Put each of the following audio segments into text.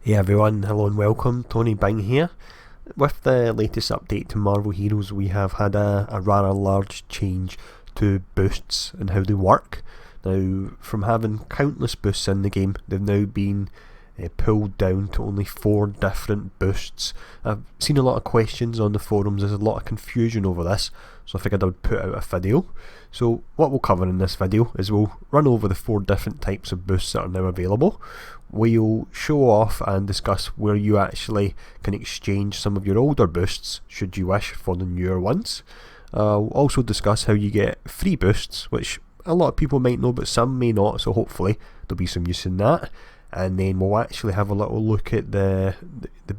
Hey everyone, hello and welcome, Tony Bing here. With the latest update to Marvel Heroes, we have had a rather large change to boosts and how they work. Now, from having countless boosts in the game, they've now been pulled down to only 4 different boosts. I've seen a lot of questions on the forums, there's a lot of confusion over this, so I figured I would put out a video. So what we'll cover in this video is we'll run over the 4 different types of boosts that are now available. We'll show off and discuss where you actually can exchange some of your older boosts, should you wish, for the newer ones. We'll also discuss how you get free boosts, which a lot of people might know but some may not, so hopefully there'll be some use in that. And then we'll actually have a little look at the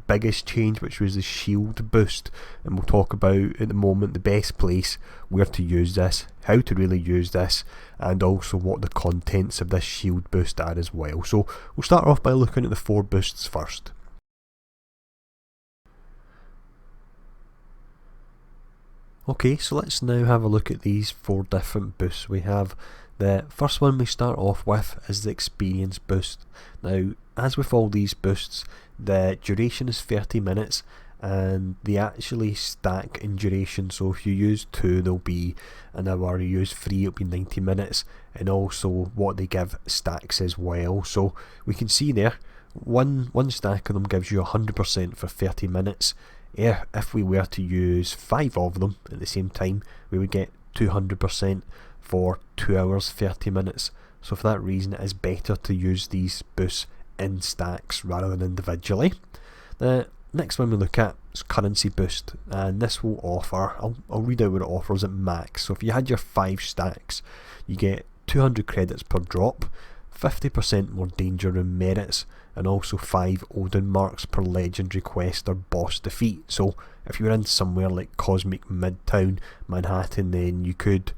biggest change, which was the S.H.I.E.L.D boost, and we'll talk about at the moment the best place where to use this, how to really use this, and also what the contents of this S.H.I.E.L.D boost are as well. So we'll start off by looking at the 4 boosts first. Okay, so let's now have a look at these 4 different boosts we have. The first one we start off with is the experience boost. Now, as with all these boosts, the duration is 30 minutes and they actually stack in duration. So if you use 2, they'll be an hour, you use 3, it'll be 90 minutes, and also what they give stacks as well. So we can see there, one stack of them gives you 100% for 30 minutes. If we were to use 5 of them at the same time, we would get 200% for 2 hours 30 minutes. So for that reason it is better to use these boosts in stacks rather than individually. The next one we look at is currency boost, and this will offer, I'll read out what it offers at max. So if you had your 5 stacks, you get 200 credits per drop, 50% more danger room merits, and also 5 Odin marks per legendary quest or boss defeat. So if you're in somewhere like Cosmic Midtown, Manhattan, then you could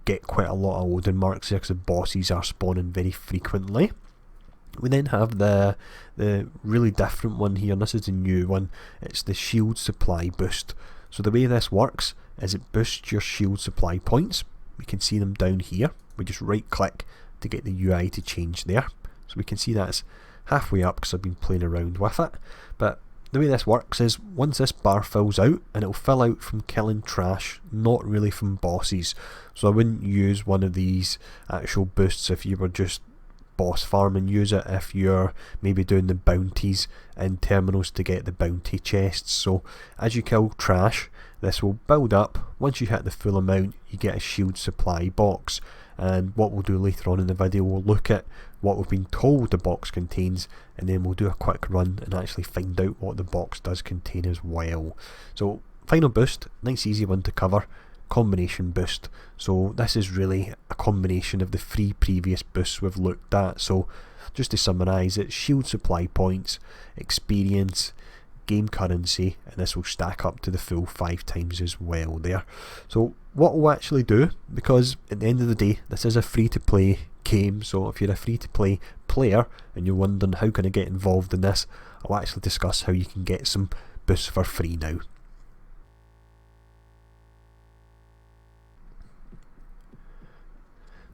get quite a lot of Odin marks there because the bosses are spawning very frequently. We then have the really different one here, and this is the new one. It's the S.H.I.E.L.D supply boost. So the way this works is it boosts your S.H.I.E.L.D supply points. We can see them down here. We just right click to get the UI to change there. So we can see that's halfway up because I've been playing around with it. But the way this works is once this bar fills out, and it'll fill out from killing trash, not really from bosses. So I wouldn't use one of these actual boosts if you were just boss farming. Use it if you're maybe doing the bounties in terminals to get the bounty chests. So as you kill trash, this will build up. Once you hit the full amount, you get a S.H.I.E.L.D supply box. And what we'll do later on in the video, we'll look at what we've been told the box contains, and then we'll do a quick run and actually find out what the box does contain as well. So final boost, nice easy one to cover, combination boost. So this is really a combination of the 3 previous boosts we've looked at. So just to summarise, it's S.H.I.E.L.D supply points, experience, game currency, and this will stack up to the full 5 times as well there. So what we'll actually do, because at the end of the day this is a free to play game, so if you're a free to play player and you're wondering how can I get involved in this, I'll actually discuss how you can get some boosts for free now.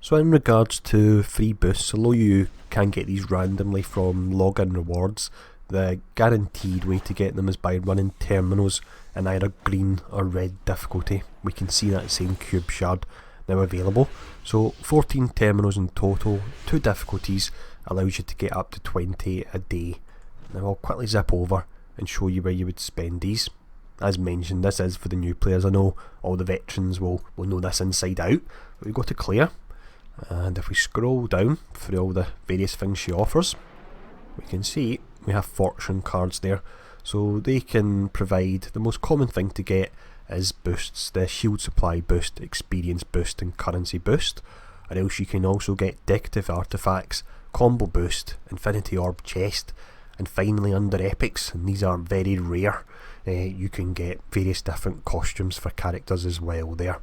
So in regards to free boosts, although you can get these randomly from login rewards, the guaranteed way to get them is by running terminals in either green or red difficulty. We can see that same cube shard now available. So 14 terminals in total, 2 difficulties, allows you to get up to 20 a day. Now I'll quickly zip over and show you where you would spend these. As mentioned, this is for the new players. I know all the veterans will know this inside out. But we go to clear, and if we scroll down through all the various things she offers, we can see we have fortune cards there. So they can provide, the most common thing to get is boosts, the S.H.I.E.L.D supply boost, experience boost, and currency boost. Or else you can also get decorative artifacts, combo boost, infinity orb chest, and finally under epics, and these are very rare, you can get various different costumes for characters as well there.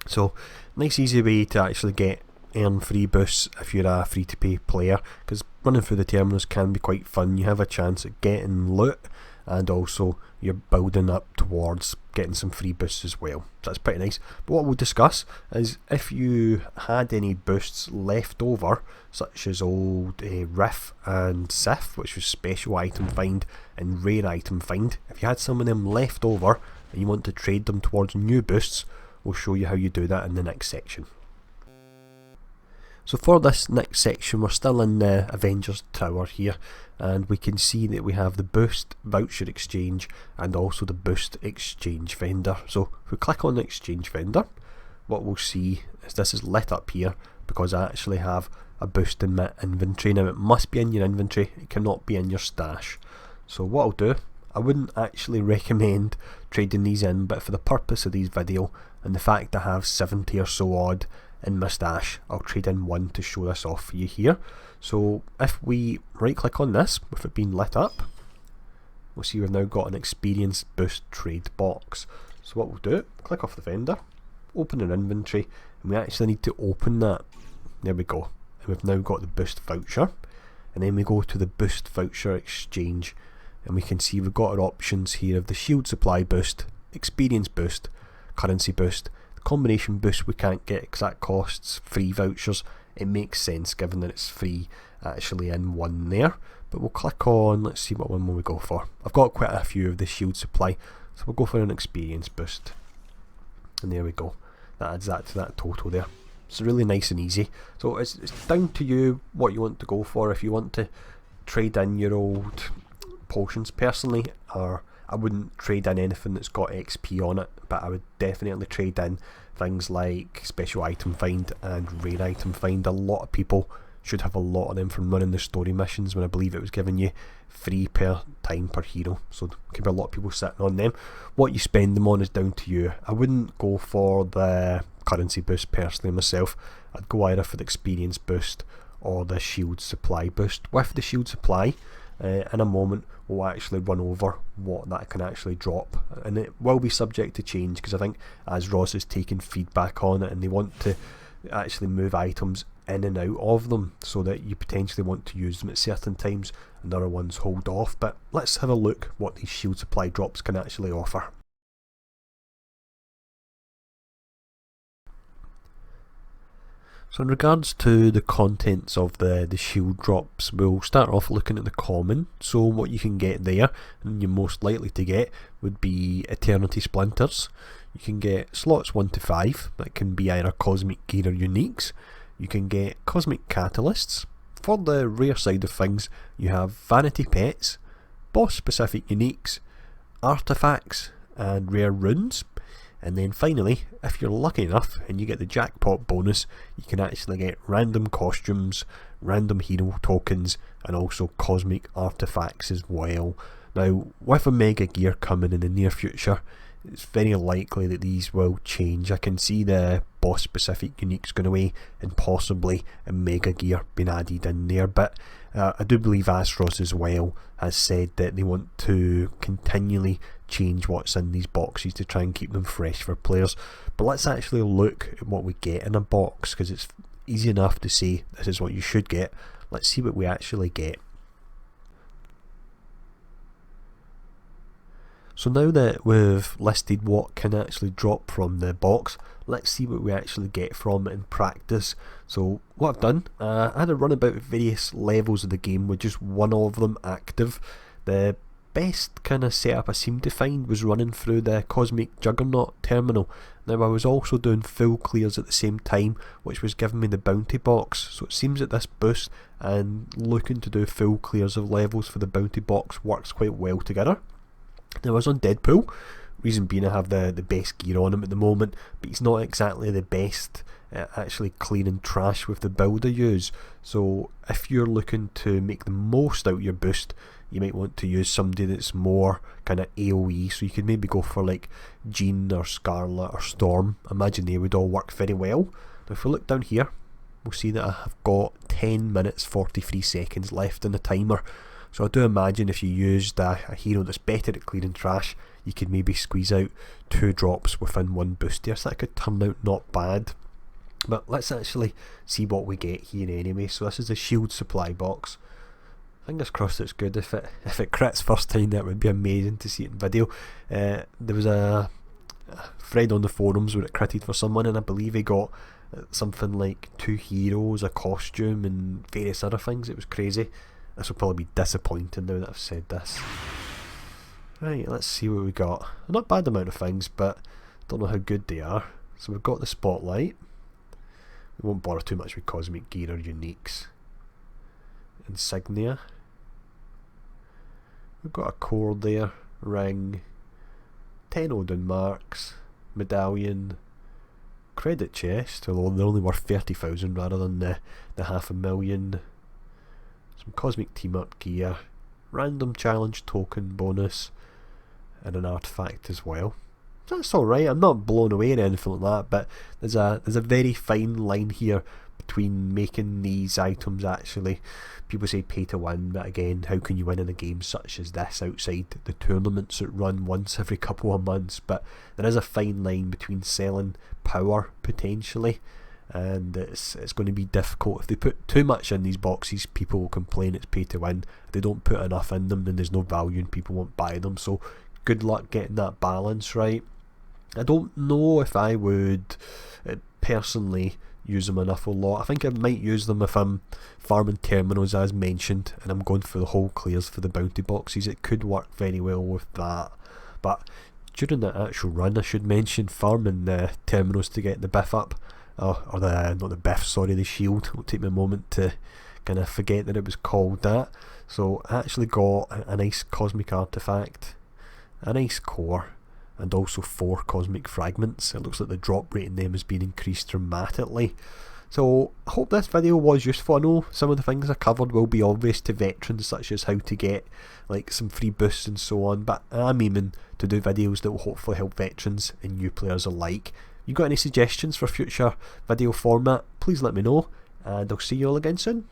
So nice easy way to actually earn free boosts if you're a free to play player, because running through the terminals can be quite fun. You have a chance at getting loot and also you're building up towards getting some free boosts as well. So that's pretty nice. But what we'll discuss is if you had any boosts left over, such as old Riff and Sif, which was special item find and rare item find. If you had some of them left over and you want to trade them towards new boosts, we'll show you how you do that in the next section. So for this next section, we're still in the Avengers Tower here, and we can see that we have the boost voucher exchange and also the boost exchange vendor. So if we click on the exchange vendor, what we'll see is this is lit up here because I actually have a boost in my inventory. Now it must be in your inventory, it cannot be in your stash. So what I'll do, I wouldn't actually recommend trading these in, but for the purpose of this video and the fact I have 70 or so odd in my stash, I'll trade in one to show this off for you here. So if we right click on this with it being lit up, we'll see we've now got an experience boost trade box. So what we'll do, click off the vendor, open an inventory, and we actually need to open that. There we go, and we've now got the boost voucher, and then we go to the boost voucher exchange, and we can see we've got our options here of the shield supply boost, experience boost, currency boost. Combination boost we can't get because that costs free vouchers. It makes sense given that it's free actually in one there, but we'll click on, let's see what one will we go for. I've got quite a few of the shield supply, so we'll go for an experience boost, and there we go, that adds that to that total there. It's really nice and easy. So it's down to you what you want to go for. If you want to trade in your old potions, personally, or I wouldn't trade in anything that's got XP on it, but I would definitely trade in things like special item find and rare item find. A lot of people should have a lot of them from running the story missions, when I believe it was giving you 3 per time per hero, so there could be a lot of people sitting on them. What you spend them on is down to you. I wouldn't go for the currency boost personally myself. I'd go either for the experience boost or the shield supply boost. With the shield supply, in a moment we'll actually run over what that can actually drop, and it will be subject to change because I think as Ross is taking feedback on it and they want to actually move items in and out of them so that you potentially want to use them at certain times and other ones hold off. But let's have a look what these shield supply drops can actually offer. So in regards to the contents of the shield drops, we'll start off looking at the common. So what you can get there, and you're most likely to get, would be Eternity Splinters. You can get slots 1 to 5, that can be either Cosmic Gear or Uniques. You can get Cosmic Catalysts. For the rare side of things, you have Vanity Pets, Boss Specific Uniques, Artifacts and Rare Runes. And then finally, if you're lucky enough and you get the jackpot bonus, you can actually get random costumes, random hero tokens, and also cosmic artifacts as well. Now, with a Mega Gear coming in the near future, it's very likely that these will change. I can see the boss specific uniques going away and possibly a Mega Gear being added in there, but I do believe Astros as well has said that they want to continually change what's in these boxes to try and keep them fresh for players. But let's actually look at what we get in a box, because it's easy enough to say this is what you should get. Let's see what we actually get. So now that we've listed what can actually drop from the box, let's see what we actually get from it in practice. So what I've done, I had a run about various levels of the game with just one of them active. The best kind of setup I seemed to find was running through the Cosmic Juggernaut terminal. Now I was also doing full clears at the same time, which was giving me the bounty box. So it seems that this boost and looking to do full clears of levels for the bounty box works quite well together. Now I was on Deadpool, reason being I have the best gear on him at the moment, but he's not exactly the best at actually clearing trash with the build I use. So if you're looking to make the most out of your boost, you might want to use somebody that's more kind of AoE, so you could maybe go for like Jean or Scarlet or Storm. I imagine they would all work very well. Now if we look down here, we'll see that I have got 10 minutes 43 seconds left in the timer. So I do imagine if you used a hero that's better at clearing trash, you could maybe squeeze out 2 drops within one boost here, so that could turn out not bad. But let's actually see what we get here anyway. So this is the shield supply box. Fingers crossed it's good. If it crits first time, that would be amazing to see it in video. There was a thread on the forums where it critted for someone, and I believe he got something like 2 heroes, a costume, and various other things. It was crazy. This will probably be disappointing now that I've said this. Right, let's see what we got. Not bad amount of things, but don't know how good they are. So we've got the spotlight. We won't bother too much with cosmic gear or uniques. Insignia. We've got a cord there, ring, 10 Odin marks, medallion, credit chest, although they're only worth 30,000 rather than the 500,000. Some cosmic team up gear, random challenge token bonus, and an artifact as well. That's alright, I'm not blown away or anything like that, but there's a very fine line here between making these items actually, people say pay to win, but again, how can you win in a game such as this outside the tournaments that run once every couple of months? But there is a fine line between selling power potentially, and it's going to be difficult. If they put too much in these boxes, people will complain it's pay to win. If they don't put enough in them, then there's no value and people won't buy them. So good luck getting that balance right. I don't know if I would personally use them an awful lot. I think I might use them if I'm farming terminals as mentioned and I'm going for the whole clears for the bounty boxes. It could work very well with that. But during the actual run, I should mention farming terminals to get the biff up. Or the, not the biff, sorry, the shield. It'll take me a moment to kind of forget that it was called that. So I actually got a nice cosmic artifact, a nice core, and also 4 cosmic fragments. It looks like the drop rate in them has been increased dramatically. So I hope this video was useful. I know some of the things I covered will be obvious to veterans, such as how to get like some free boosts and so on, but I'm aiming to do videos that will hopefully help veterans and new players alike. You got any suggestions for future video format? Please let me know, and I'll see you all again soon.